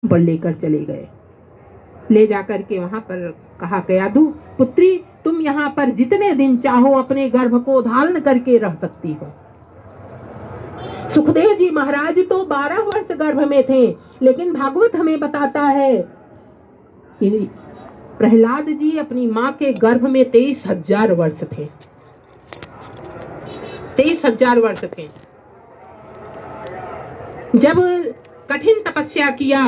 पर लेकर चले गए। ले जाकर के वहां पर कहा, कयाधु पुत्री, तुम यहाँ पर जितने दिन चाहो अपने गर्भ को धारण करके रह सकती हो। सुखदेव जी महाराज तो 12 वर्ष गर्भ में थे, लेकिन भागवत हमें बताता है कि प्रहलाद जी अपनी माँ के गर्भ में 23,000 वर्ष थे। 23,000 वर्ष थे। जब कठिन तपस्या किया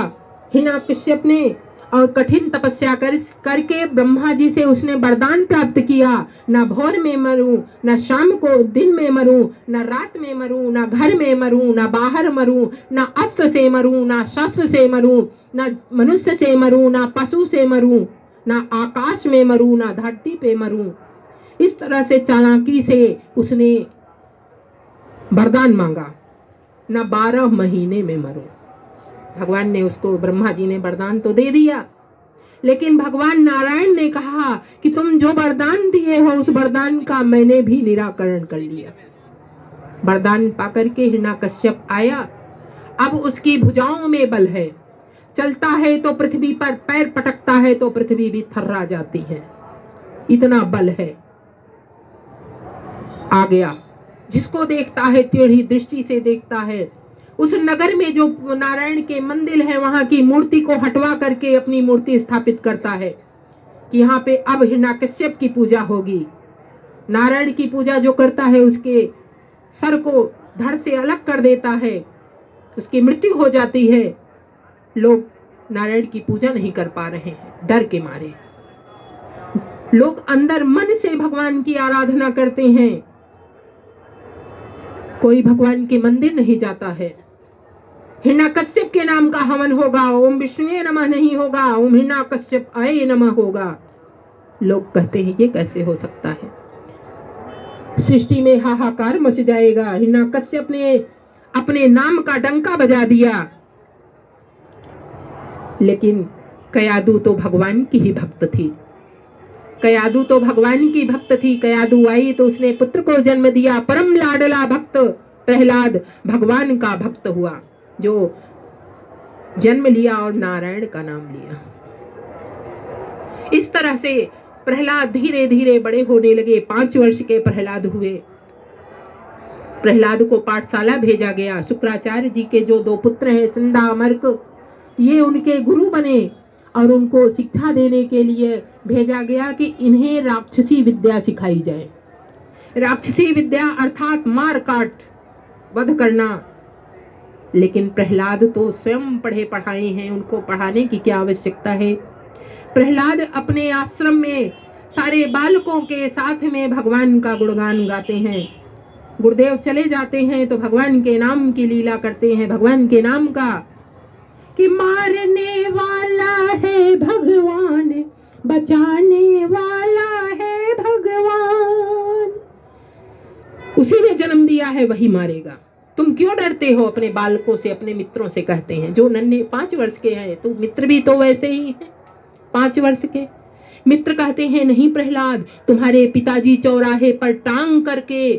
हिरण्यकश्यप ने, और कठिन तपस्या करके ब्रह्मा जी से उसने वरदान प्राप्त किया, ना भोर में मरूं, ना शाम को दिन में मरूं, ना रात में मरूं, ना घर में मरूं, ना बाहर मरूं, ना अस्त्र से मरूं, ना शस्त्र से मरूं, ना मनुष्य से मरूं, ना पशु से मरूं, ना आकाश में मरूं, ना धरती पे मरूं। इस तरह से चालाकी से उसने वरदान मांगा, ना 12 महीने में मरूं। भगवान ने उसको, ब्रह्मा जी ने वरदान तो दे दिया, लेकिन भगवान नारायण ने कहा कि तुम जो वरदान दिए हो उस वरदान का मैंने भी निराकरण कर लिया। वरदान पाकर के हिरण्यकश्यप आया। अब उसकी भुजाओं में बल है, चलता है तो पृथ्वी पर पैर पटकता है तो पृथ्वी भी थर्रा जाती है, इतना बल है। आ गया, जिसको देखता है टेढ़ी दृष्टि से देखता है। उस नगर में जो नारायण के मंदिर है, वहां की मूर्ति को हटवा करके अपनी मूर्ति स्थापित करता है कि यहाँ पे अब हिरण्यकश्यप की पूजा होगी। नारायण की पूजा जो करता है उसके सर को धड़ से अलग कर देता है, उसकी मृत्यु हो जाती है। लोग नारायण की पूजा नहीं कर पा रहे हैं डर के मारे। लोग अंदर मन से भगवान की आराधना करते हैं, कोई भगवान के मंदिर नहीं जाता है। हिरण्यकश्यप के नाम का हवन होगा, ओम विष्णुवे नमः नहीं होगा, ओम हिरण्यकश्यप आय नमः होगा। लोग कहते हैं ये कैसे हो सकता है, सृष्टि में हाहाकार मच जाएगा। हिरण्यकश्यप ने अपने नाम का डंका बजा दिया, लेकिन कयादु तो भगवान की ही भक्त थी। कयादु तो भगवान की भक्त थी। कयादु आई तो उसने पुत्र को जन्म दिया। परम लाडला भक्त प्रहलाद भगवान का भक्त हुआ, जो जन्म लिया और नारायण का नाम लिया। इस तरह से प्रहलाद धीरे धीरे बड़े होने लगे। 5 वर्ष के प्रहलाद हुए। प्रहलाद को पाठशाला भेजा गया। शुक्राचार्य जी के जो 2 पुत्र हैं, संदा अमर्क, ये उनके गुरु बने और उनको शिक्षा देने के लिए भेजा गया कि इन्हें राक्षसी विद्या सिखाई जाए। राक्षसी विद्या अर्थात मार काट, वध करना। लेकिन प्रहलाद तो स्वयं पढ़े पढ़ाए हैं, उनको पढ़ाने की क्या आवश्यकता है। प्रहलाद अपने आश्रम में सारे बालकों के साथ में भगवान का गुणगान गाते हैं। गुरुदेव चले जाते हैं तो भगवान के नाम की लीला करते हैं, भगवान के नाम का, कि मारने वाला है भगवान, बचाने वाला है भगवान, उसी ने जन्म दिया है वही मारेगा। तुम क्यों डरते हो अपने बालकों से, अपने मित्रों से कहते हैं, जो नन्हे 5 वर्ष के हैं। तो मित्र भी तो वैसे ही हैं, 5 वर्ष के मित्र कहते हैं, नहीं प्रहलाद, तुम्हारे पिताजी चौराहे पर टांग करके,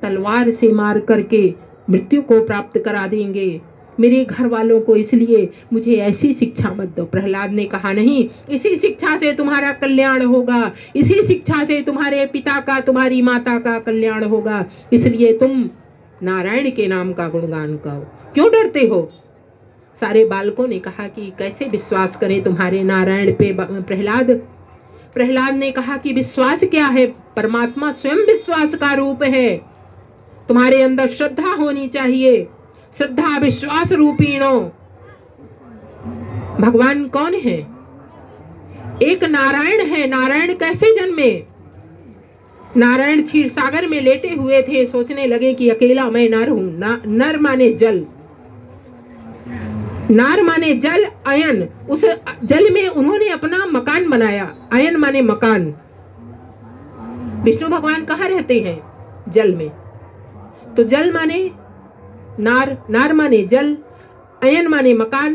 तलवार से मार करके मृत्यु को प्राप्त करा देंगे मेरे घर वालों को, इसलिए मुझे ऐसी शिक्षा मत दो। प्रहलाद ने कहा, नहीं, इसी शिक्षा से तुम्हारा कल्याण होगा, इसी शिक्षा से तुम्हारे पिता का, तुम्हारी माता का कल्याण होगा, इसलिए तुम नारायण के नाम का गुणगान गाओ। क्यों डरते हो? सारे बालकों ने कहा कि कैसे विश्वास करें तुम्हारे नारायण पे प्रहलाद। प्रहलाद ने कहा कि विश्वास क्या है, परमात्मा स्वयं विश्वास का रूप है। तुम्हारे अंदर श्रद्धा होनी चाहिए, श्रद्धा विश्वास रूपीणो। भगवान कौन है? एक नारायण है। नारायण कैसे जन्मे? नारायण क्षीर सागर में लेटे हुए थे, सोचने लगे कि अकेला मैं नर हूं। नर माने जल, नार माने जल, अयन, उस जल में उन्होंने अपना मकान बनाया। अयन माने मकान। विष्णु भगवान कहाँ रहते हैं? जल में। तो जल माने नार, नार माने जल, अयन माने मकान,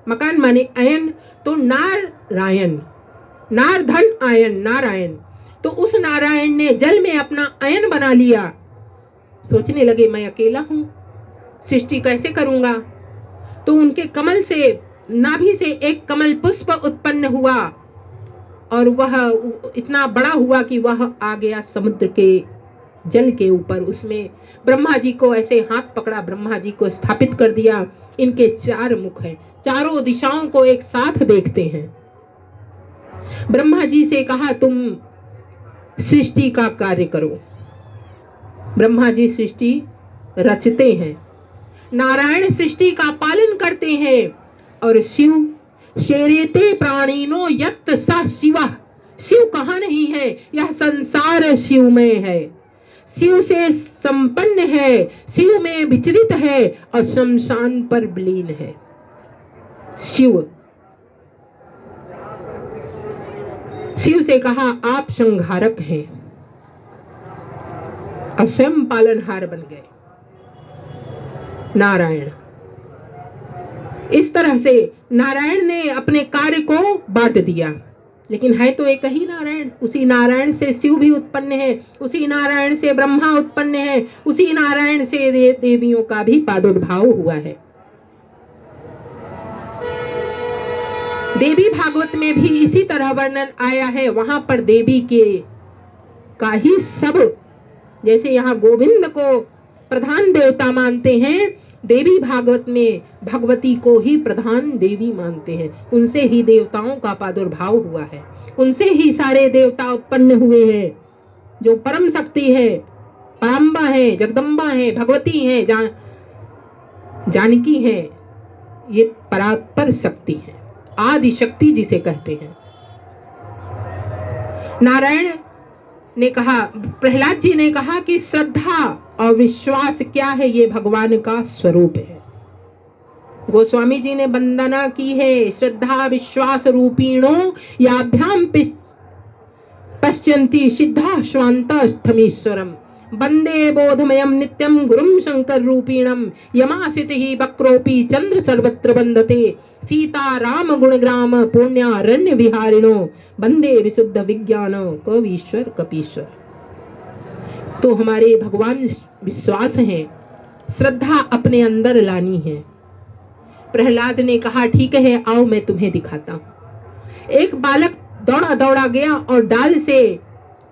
मकान माने अयन। तो नारायण, नार धन आयन, नारायण। तो उस नारायण ने जल में अपना अयन बना लिया। सोचने लगे मैं अकेला हूं, सृष्टि कैसे करूंगा। तो उनके कमल से, नाभि से एक कमल पुष्प उत्पन्न हुआ और वह इतना बड़ा हुआ कि वह आ गया समुद्र के जल के ऊपर। उसमें ब्रह्मा जी को ऐसे हाथ पकड़ा, ब्रह्मा जी को स्थापित कर दिया। इनके 4 मुख हैं, चारों दिशाओं को एक साथ देखते हैं। ब्रह्मा जी से कहा तुम सृष्टि का कार्य करो। ब्रह्मा जी सृष्टि रचते हैं, नारायण सृष्टि का पालन करते हैं। और शिव शेरेते प्राणिनो यत् स शिवः, शिव कहाँ नहीं है, यह संसार शिव में है, शिव से संपन्न है, शिव में विचरित है और शमशान पर विलीन है। शिव से कहा आप संहारक हैं और स्वयं पालनहार बन गए नारायण। इस तरह से नारायण ने अपने कार्य को बांट दिया, लेकिन है तो एक ही नारायण। उसी नारायण से शिव भी उत्पन्न है, उसी नारायण से ब्रह्मा उत्पन्न है, उसी नारायण से देवियों का भी प्रादुर्भाव हुआ है। देवी भागवत में भी इसी तरह वर्णन आया है। वहां पर देवी के का ही सब, जैसे यहाँ गोविंद को प्रधान देवता मानते हैं, देवी भागवत में भगवती को ही प्रधान देवी मानते हैं। उनसे ही देवताओं का प्रादुर्भाव हुआ है, उनसे ही सारे देवता उत्पन्न हुए हैं। जो परम शक्ति है, पराम्बा है, जगदम्बा है, भगवती है, जानकी है, ये परात्पर शक्ति है, आदि शक्ति जिसे कहते हैं। नारायण ने कहा, प्रहलाद जी ने कहा कि श्रद्धा और विश्वास क्या है, ये भगवान का स्वरूप है। गोस्वामी जी ने वंदना की है, श्रद्धा विश्वास रूपीणो याभ्याम पश्यन्ति सिद्धा स्वान्तस्थमीश्वरम वंदे बोधमयम नित्यम गुरुम शंकर रूपीणम यमासिति वक्रोपि चंद्र सर्वत्र वंदते सीता राम गुणग्राम पुण्यारण्य विहारिणो वंदे विशुद्ध विज्ञान कवीश्वर कपीश्वर। तो हमारे भगवान विश्वास है, श्रद्धा अपने अंदर लानी है। प्रहलाद ने कहा ठीक है, आओ मैं तुम्हें दिखाता हूं। एक बालक दौड़ा दौड़ा गया और डाल से,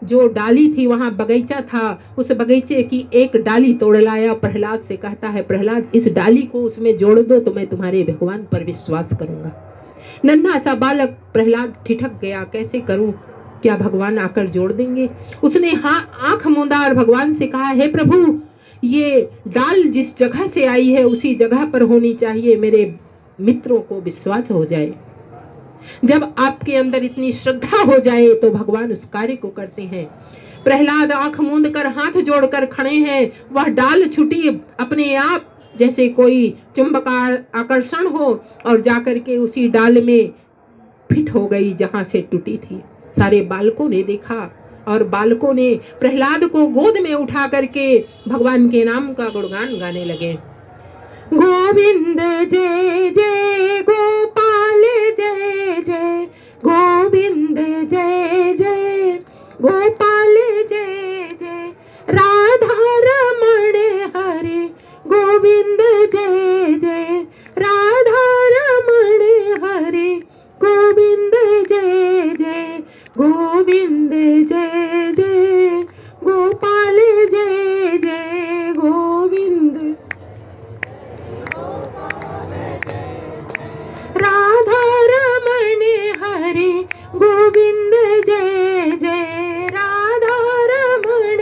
जो डाली थी वहां बगीचा था, उस बगीचे की एक डाली तोड़ लाया। प्रहलाद से कहता है, प्रहलाद इस डाली को उसमें जोड़ दो तो मैं तुम्हारे भगवान पर विश्वास करूंगा। नन्हा सा बालक प्रहलाद ठिठक गया, कैसे करूं, क्या भगवान आकर जोड़ देंगे? उसने आंख मूंदा और भगवान से कहा, हे प्रभु, ये डाल जिस जगह से आई है उसी जगह पर होनी चाहिए, मेरे मित्रों को विश्वास हो जाए। जब आपके अंदर इतनी श्रद्धा हो जाए तो भगवान उस कार्य को करते हैं। प्रहलाद आंख मूंद कर हाथ जोड़कर खड़े हैं, वह डाल छूटी अपने आप, जैसे कोई चुंबक आकर्षण हो, और जाकर के उसी डाल में फिट हो गई जहां से टूटी थी। सारे बालकों ने देखा और बालकों ने प्रहलाद को गोद में उठा करके भगवान के नाम का गुणगान गाने लगे। गोविंद जय जय गोपाल जय जय, गोविंद जय जय गोपाल जय जय, राधा रमण हरे गोविंद जय जय, राधा रमण हरे गोविंद जय जय, गोविंद जय जय गोपाल जय जय, गोविंद राधा रमण हरे गोविंद जय जय, राधा रमण।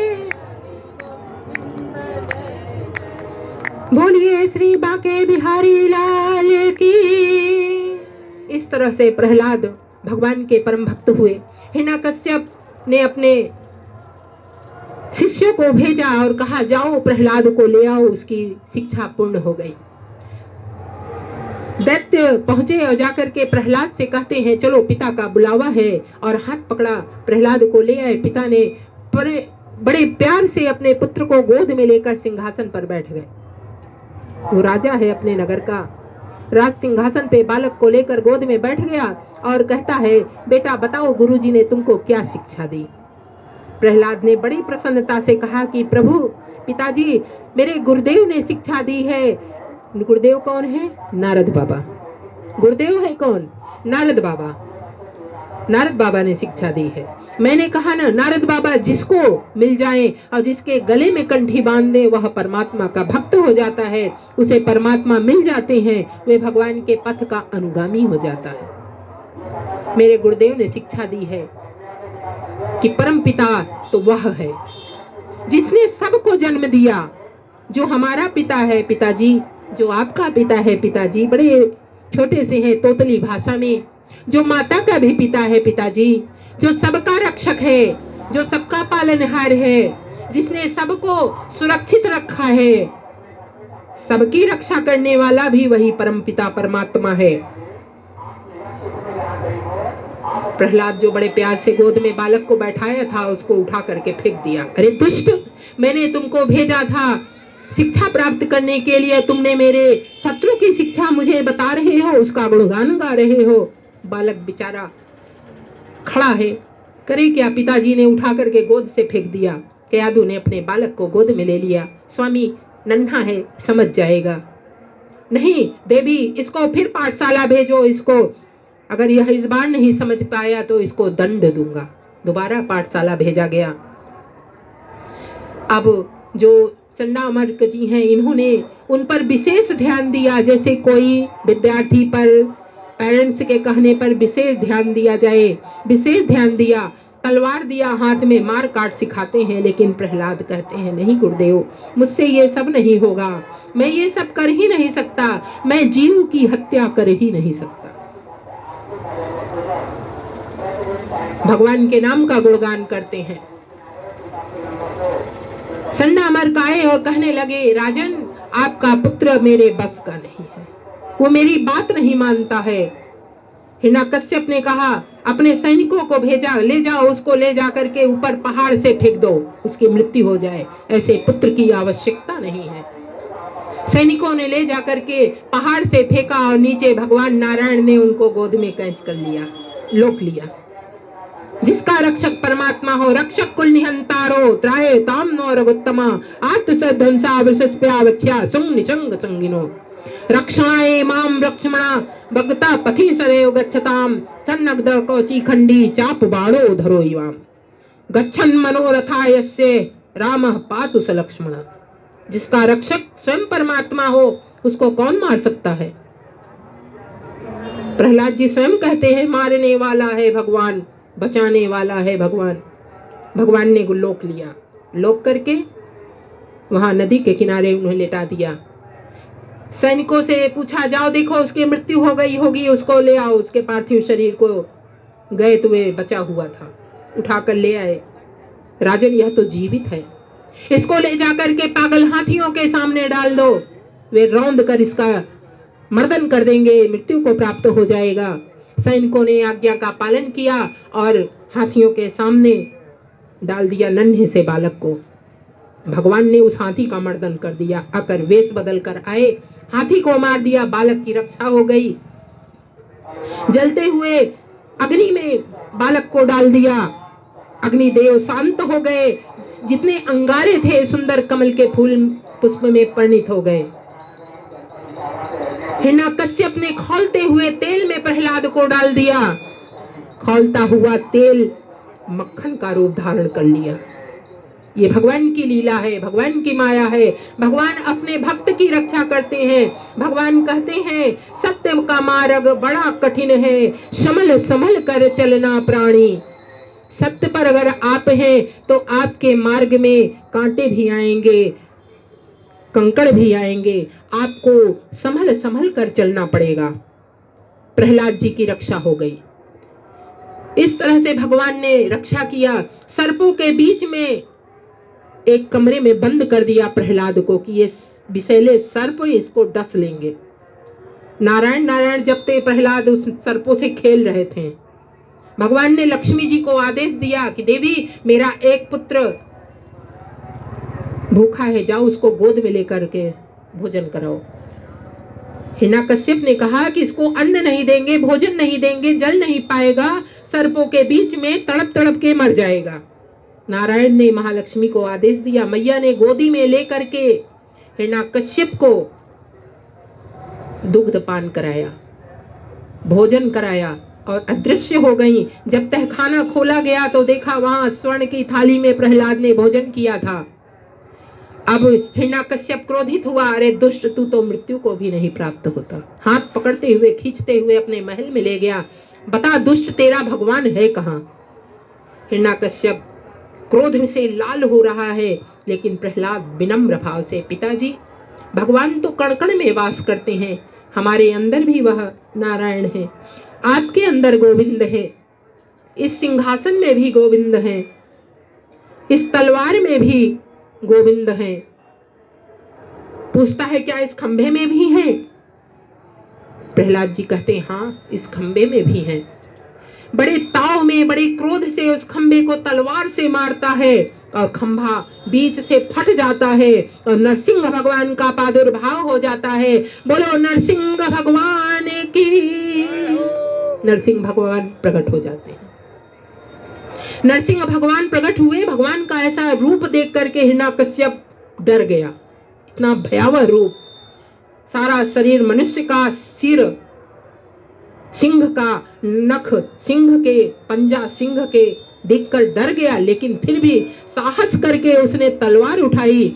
बोलिए श्री बांके बिहारी लाल की। इस तरह से प्रहलाद भगवान के परम भक्त हुए। हिरण्यकश्यप ने अपने शिष्यों को भेजा और कहा, जाओ प्रहलाद को ले आओ, उसकी शिक्षा पूर्ण हो गई। दैत्य पहुंचे और जाकर के प्रहलाद से कहते हैं, चलो पिता का बुलावा है, और हाथ पकड़ा, प्रहलाद को ले आए। पिता ने बड़े प्यार से अपने पुत्र को गोद में लेकर सिंहासन पर बैठ गए। वो राजा है अपने नगर का, राज सिंहासन पे बालक को लेकर गोद में बैठ गया और कहता है, बेटा बताओ गुरुजी ने तुमको क्या शिक्षा दी? प्रहलाद ने बड़ी प्रसन्नता से कहा कि प्रभु, पिताजी, मेरे गुरुदेव ने शिक्षा दी है गुरुदेव कौन है? नारद बाबा। गुरुदेव है कौन? नारद बाबा। नारद बाबा ने शिक्षा दी है। मैंने कहा ना, नारद बाबा जिसको मिल जाए और जिसके गले में कंठी बांध दे वह परमात्मा का भक्त हो जाता है, उसे परमात्मा मिल जाते हैं, वे भगवान के पथ का अनुगामी हो जाता है। मेरे गुरुदेव ने शिक्षा दी है कि परम पिता तो वह है जिसने सबको जन्म दिया, जो हमारा पिता है पिताजी, जो आपका पिता है पिताजी, बड़े छोटे से हैं तोतली भाषा में, जो माता का भी पिता है पिताजी, जो सबका रक्षक है, जो सबका पालनहार है, जिसने सबको सुरक्षित रखा है, सबकी रक्षा करने वाला भी वही परम पिता परमात्मा है। प्रहलाद जो बड़े प्यार से गोद में बालक को बैठाया था, उसको उठा करके फेंक दिया। अरे दुष्ट, मैंने तुमको भेजा था शिक्षा प्राप्त करने के लिए, तुमने मेरे शत्रु की शिक्षा मुझे बता रहे हो, उसका गुणगान गा रहे हो। बालक बेचारा खड़ा है, करे क्या? पिताजी ने उठा करके गोद से फेंक दिया। कयाधु ने अपने बालक को गोद में ले लिया। स्वामी नन्हा है, समझ जाएगा। नहीं देवी, इसको फिर पाठशाला भेजो, इसको अगर यह इस बार नहीं समझ पाया तो इसको दंड दूंगा। दोबारा पाठशाला भेजा गया। अब जो संडामर्क जी हैं, इन्होंने उन पर विशेष ध्यान दिया, जैसे कोई विद्यार्थी पर पेरेंट्स के कहने पर विशेष ध्यान दिया जाए, विशेष ध्यान दिया। तलवार दिया हाथ में, मार काट सिखाते हैं, लेकिन प्रहलाद कहते हैं नहीं गुरुदेव, मुझसे ये सब नहीं होगा, मैं ये सब कर ही नहीं सकता, मैं जीव की हत्या कर ही नहीं सकता। भगवान के नाम का गुणगान करते हैं। संडामर्क आए और कहने लगे, राजन आपका पुत्र मेरे बस का नहीं है, वो मेरी बात नहीं मानता है। हिरण्यकश्यप ने कहा, अपने सैनिकों को भेजा, ले जाओ उसको, ले जा करके ऊपर पहाड़ से फेंक दो, उसकी मृत्यु हो जाए, ऐसे पुत्र की आवश्यकता नहीं है। सैनिकों ने ले जा करके पहाड़ से फेंका और नीचे भगवान नारायण ने उनको गोद में कैच कर लिया, लोक लिया। जिसका रक्षक परमात्मा हो, रक्षक कुल निहंतारो त्राये ताम नो रघुत्तमा आत्मसध्वंसा वृषस्प्यावच्छा सुंग निशंग संगिनो रक्षणाए माम रक्ष्मणा भगता पथि सदैव गच्छताम सन्नग्ध कौची खंडी चाप बाणो धरो इवाम गच्छन् मनोरथा यस्य रामः पातु स लक्ष्मण। जिसका रक्षक स्वयं परमात्मा हो, उसको कौन मार सकता है? प्रहलाद जी स्वयं कहते हैं, मारने वाला है भगवान, बचाने वाला है भगवान। भगवान ने लोक लिया, लोक करके वहां नदी के किनारे उन्हें लेटा दिया। सैनिकों से पूछा, जाओ देखो उसकी मृत्यु हो गई होगी, उसको ले आओ, उसके पार्थिव शरीर को। गए तो वे बचा हुआ था, उठाकर ले आए। राजन यह तो जीवित है, इसको ले जाकर के पागल हाथियों के सामने डाल दो, वे रौंद कर इसका मर्दन कर देंगे, मृत्यु को प्राप्त हो जाएगा। सैनिकों ने आज्ञा का पालन किया और हाथियों के सामने डाल दिया नन्हे से बालक को। भगवान ने उस हाथी का मर्दन कर दिया, आकर वेश बदल कर आए, हाथी को मार दिया, बालक की रक्षा हो गई। जलते हुए अग्नि में बालक को डाल दिया, अग्निदेव शांत हो गए, जितने अंगारे थे सुंदर कमल के फूल पुष्प में परिणित हो गए। हिरण्यकश्यप ने खौलते हुए तेल में प्रहलाद को डाल दिया, खौलता हुआ तेल मक्खन का रूप धारण कर लिया। ये भगवान की लीला है, भगवान की माया है। भगवान अपने भक्त की रक्षा करते हैं। भगवान कहते हैं, सत्य का मार्ग बड़ा कठिन है, संभल संभल कर चलना प्राणी। सत्य पर अगर आप हैं तो आपके मार्ग में कांटे भी आएंगे, कंकड़ भी आएंगे, आपको संभल संभल कर चलना पड़ेगा। प्रहलाद जी की रक्षा हो गई। इस तरह से भगवान ने रक्षा किया। सर्पों के बीच में एक कमरे में बंद कर दिया प्रहलाद को कि ये विषैले सर्प इसको डस लेंगे। नारायण नारायण जपते प्रहलाद उस सर्पों से खेल रहे थे। भगवान ने लक्ष्मी जी को आदेश दिया कि देवी, मेरा एक पुत्र भूखा है, जाओ उसको गोद में लेकर के भोजन कराओ। हिरण्यकश्यप ने कहा कि इसको अन्न नहीं देंगे, भोजन नहीं देंगे, जल नहीं पाएगा, सर्पों के बीच में तड़प तड़प के मर जाएगा। नारायण ने महालक्ष्मी को आदेश दिया, मैया ने गोदी में लेकर के हिरण्यकश्यप को दुग्ध पान कराया, भोजन कराया और अदृश्य हो गई। जब तहखाना खोला गया तो देखा वहां स्वर्ण की थाली में प्रहलाद ने भोजन किया था। अब हिरण्याकश्यप क्रोधित हुआ, अरे दुष्ट, तू तो मृत्यु को भी नहीं प्राप्त होता। हाथ पकड़ते हुए खींचते हुए अपने महल में ले गया। बता दुष्ट, तेरा भगवान है कहाँ? हिरण्याकश्यप क्रोध से लाल हो रहा है, लेकिन प्रहलाद विनम्र भाव से, पिताजी, भगवान तो कण कण में वास करते हैं, हमारे अंदर भी वह नारायण है, आपके अंदर गोविंद है, इस सिंहासन में भी गोविंद है, इस तलवार में भी गोविंद है। पूछता है क्या इस खंभे में भी है? प्रहलाद जी कहते हैं हाँ, इस खंभे में भी है। बड़े ताव में, बड़े क्रोध से उस खंभे को तलवार से मारता है और खंभा बीच से फट जाता है और नरसिंह भगवान का प्रादुर्भाव हो जाता है। बोलो नरसिंह भगवान की। नरसिंह भगवान प्रकट हो जाते हैं। नरसिंह भगवान प्रकट हुए। भगवान का ऐसा रूप देख करके हिरण्याकश्यप डर गया। इतना भयावह रूप, सारा शरीर मनुष्य का, सिर सिंह का, नख सिंह के, पंजा सिंह के देखकर डर गया, लेकिन फिर भी साहस करके उसने तलवार उठाई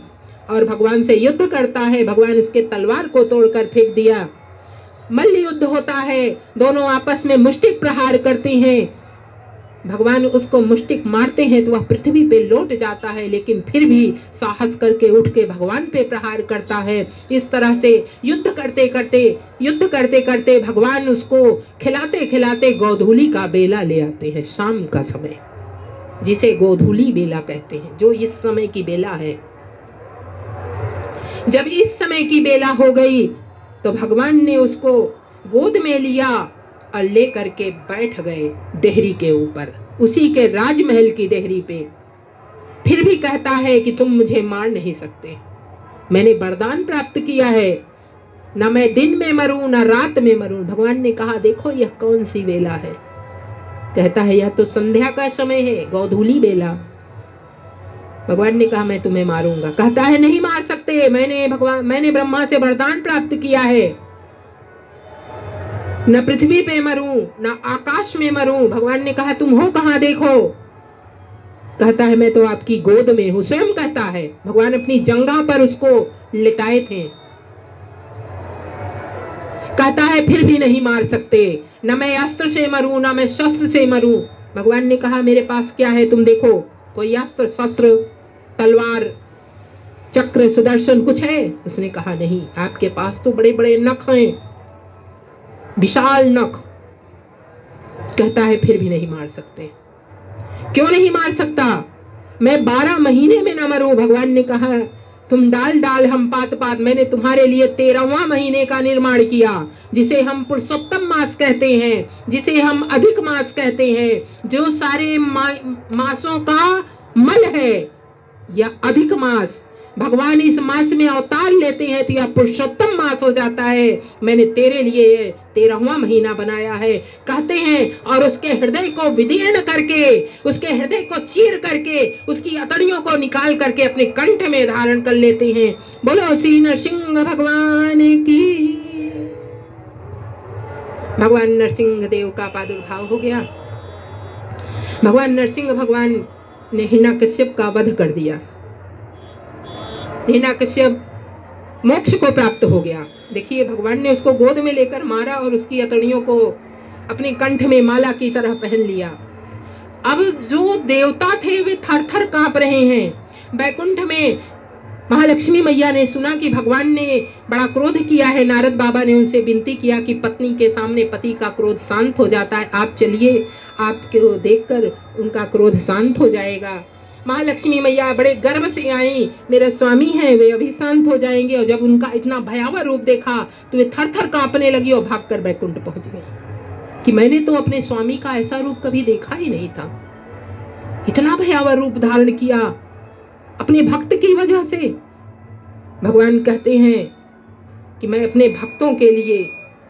और भगवान से युद्ध करता है। भगवान उसके तलवार को तोड़कर फेंक दिया। मल्ल युद्ध होता है, दोनों आपस में मुष्टिक प्रहार करते हैं। भगवान उसको मुष्टिक मारते हैं तो वह पृथ्वी पे लौट जाता है, लेकिन फिर भी साहस करके उठ के भगवान पे प्रहार करता है। इस तरह से युद्ध करते करते भगवान उसको खिलाते खिलाते गोधूली का बेला ले आते हैं, शाम का समय, जिसे गोधूली बेला कहते हैं, जो इस समय की बेला है। जब इस समय की बेला हो गई तो भगवान ने उसको गोद में लिया और ले करके बैठ गए डेहरी के ऊपर, उसी के राजमहल की डेहरी पे। फिर भी कहता है कि तुम मुझे मार नहीं सकते, मैंने वरदान प्राप्त किया है, न मैं दिन में मरूं न रात में मरूं। भगवान ने कहा देखो यह कौन सी बेला है? कहता है यह तो संध्या का समय है, गोधूली बेला। भगवान ने कहा मैं तुम्हें मारूंगा। कहता है नहीं मार सकते, मैंने ब्रह्मा से वरदान प्राप्त किया है, न पृथ्वी पे मरूं न आकाश में मरूं। भगवान ने कहा तुम हो कहां, देखो। कहता है मैं तो आपकी गोद में हूं, स्वयं कहता है। भगवान अपनी जंघा पर उसको लिटाए थे। कहता है फिर भी नहीं मार सकते, न मैं अस्त्र से मरूं न मैं शस्त्र से मरूं। भगवान ने कहा मेरे पास क्या है तुम देखो, कोई अस्त्र शस्त्र, तलवार, चक्र, सुदर्शन कुछ है? उसने कहा नहीं, आपके पास तो बड़े बड़े नख हैं, विशाल नख। कहता है फिर भी नहीं मार सकते। क्यों नहीं मार सकता? मैं 12 महीने में न मरूं। भगवान ने कहा तुम डाल डाल हम पात पात, मैंने तुम्हारे लिए 13वां महीने का निर्माण किया, जिसे हम पुरुषोत्तम मास कहते हैं, जिसे हम अधिक मास कहते हैं। जो सारे मासों का मल है या अधिक मास, भगवान इस मास में अवतार लेते हैं तो यह पुरुषोत्तम मास हो जाता है। मैंने तेरे लिए 13वां महीना बनाया है, कहते हैं। और उसके हृदय को विदीर्ण करके, उसके हृदय को चीर करके, उसकी अतड़ियों को निकाल करके अपने कंठ में धारण कर लेते हैं। बोलो श्री नरसिंह भगवान की। भगवान नरसिंह देव का प्रादुर्भाव हो गया। भगवान नरसिंह भगवान ने हिरण्याकश्यप का वध कर दिया। हिरण्याकश्यप मोक्ष को प्राप्त हो गया। देखिए भगवान ने उसको गोद में लेकर मारा और उसकी अतड़ियों को अपने कंठ में माला की तरह पहन लिया। अब जो देवता थे वे थर थर कांप रहे हैं। बैकुंठ में महालक्ष्मी मैया ने सुना कि भगवान ने बड़ा क्रोध किया है। नारद बाबा ने उनसे विनती किया कि पत्नी के सामने पति का क्रोध शांत हो जाता है, आप चलिए, आपको देखकर उनका क्रोध शांत हो जाएगा। महालक्ष्मी मैया बड़े गर्व से आई, मेरे स्वामी हैं, वे अभी शांत हो जाएंगे। और जब उनका इतना भयावह रूप देखा तो वे थर थर कांपने लगी और भागकर बैकुंठ पहुंच गई कि मैंने तो अपने स्वामी का ऐसा रूप कभी देखा ही नहीं था। इतना भयावह रूप धारण किया अपने भक्त की वजह से। भगवान कहते हैं कि मैं अपने भक्तों के लिए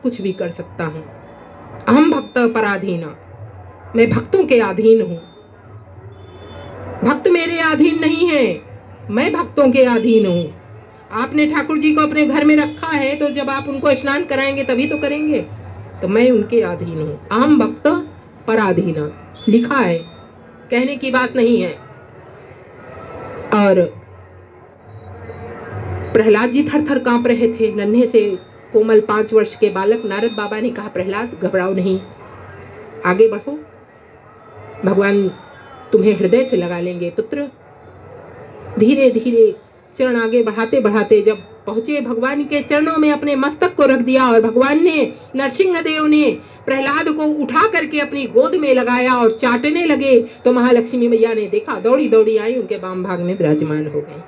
कुछ भी कर सकता हूं। अहम भक्त पराधीना, मैं भक्तों के अधीन हूं। भक्त मेरे अधीन नहीं है, मैं भक्तों के अधीन हूं। आपने ठाकुर जी को अपने घर में रखा है, तो जब आप उनको स्नान कराएंगे तभी तो करेंगे। तो मैं उनके अधीन हूँ, अहम भक्त पराधीन, लिखा है, कहने की बात नहीं है। और प्रहलाद जी थर थर कांप रहे थे, नन्हे से कोमल 5 वर्ष के बालक। नारद बाबा ने कहा, प्रहलाद घबराओ नहीं, आगे बढ़ो, भगवान तुम्हें हृदय से लगा लेंगे पुत्र। धीरे धीरे चरण आगे बढ़ाते बढ़ाते जब पहुंचे भगवान के चरणों में अपने मस्तक को रख दिया, और भगवान ने, नरसिंह देव ने प्रहलाद को उठा करके अपनी गोद में लगाया और चाटने लगे, तो महालक्ष्मी मैया ने देखा, दौड़ी दौड़ी आई, उनके वाम भाग में विराजमान हो गई।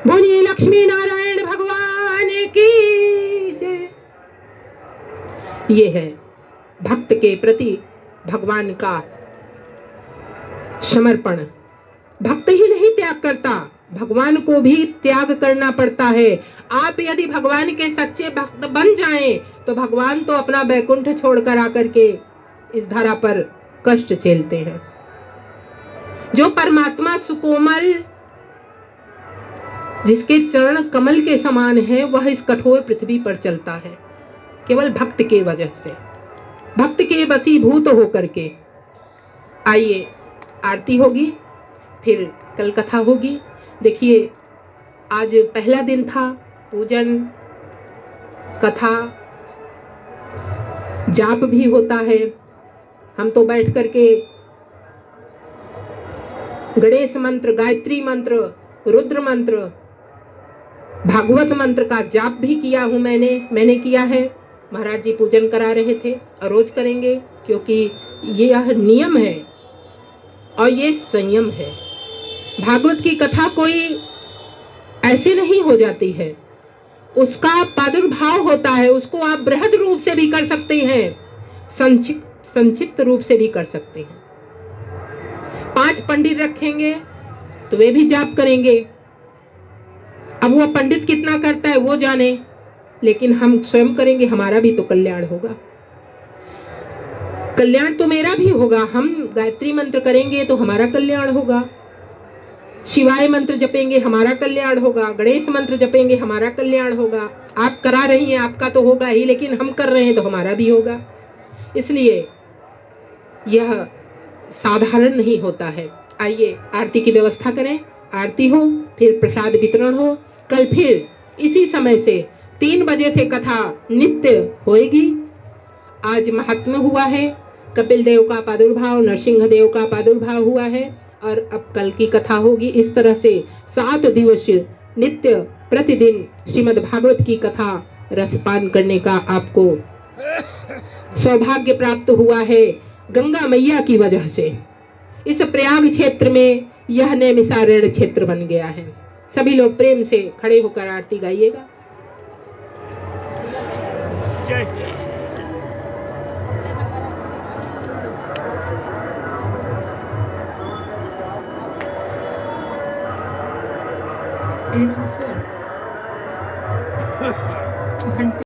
बोलिए लक्ष्मी नारायण भगवान की जय। ये है भक्त के प्रति भगवान का समर्पण। भक्त ही नहीं त्याग करता, भगवान को भी त्याग करना पड़ता है। आप यदि भगवान के सच्चे भक्त बन जाएं, तो भगवान तो अपना बैकुंठ छोड़कर आकर के इस धरा पर कष्ट झेलते हैं। जो परमात्मा सुकोमल, जिसके चरण कमल के समान है, वह इस कठोर पृथ्वी पर चलता है केवल भक्त के वजह से, भक्त के वशीभूत होकर के। आइए, आरती होगी, फिर कल कथा होगी। देखिए, आज पहला दिन था, पूजन, कथा, जाप भी होता है। हम तो बैठ करके गणेश मंत्र, गायत्री मंत्र, रुद्र मंत्र, भागवत मंत्र का जाप भी किया हूं। मैंने किया है। महाराज जी पूजन करा रहे थे, और रोज करेंगे, क्योंकि यह नियम है और ये संयम है। भागवत की कथा कोई ऐसे नहीं हो जाती है, उसका प्रादुर्भाव होता है। उसको आप बृहद रूप से भी कर सकते हैं, संक्षिप्त रूप से भी कर सकते हैं। 5 पंडित रखेंगे तो वे भी जाप करेंगे। अब वो पंडित कितना करता है वो जाने, लेकिन हम स्वयं करेंगे, हमारा भी तो कल्याण होगा। कल्याण तो मेरा भी होगा। हम गायत्री मंत्र करेंगे तो हमारा कल्याण होगा, शिवाय मंत्र जपेंगे हमारा कल्याण होगा, गणेश मंत्र जपेंगे हमारा कल्याण होगा। आप करा रही हैं, आपका तो होगा ही, लेकिन हम कर रहे हैं तो हमारा भी होगा। इसलिए यह साधारण नहीं होता है। आइए, आरती की व्यवस्था करें, आरती हो, फिर प्रसाद वितरण हो। कल फिर इसी समय से 3 बजे से कथा नित्य होएगी। आज महात्म्य हुआ है, कपिल देव का प्रादुर्भाव, नरसिंह देव का प्रादुर्भाव हुआ है, और अब कल की कथा होगी। इस तरह से 7 दिवस नित्य प्रतिदिन श्रीमद् भागवत की कथा रसपान करने का आपको सौभाग्य प्राप्त हुआ है गंगा मैया की वजह से। इस प्रयाग क्षेत्र में यह नैमिषारण्य क्षेत्र बन गया है। सभी लोग प्रेम से खड़े होकर आरती गाइएगा। घंटे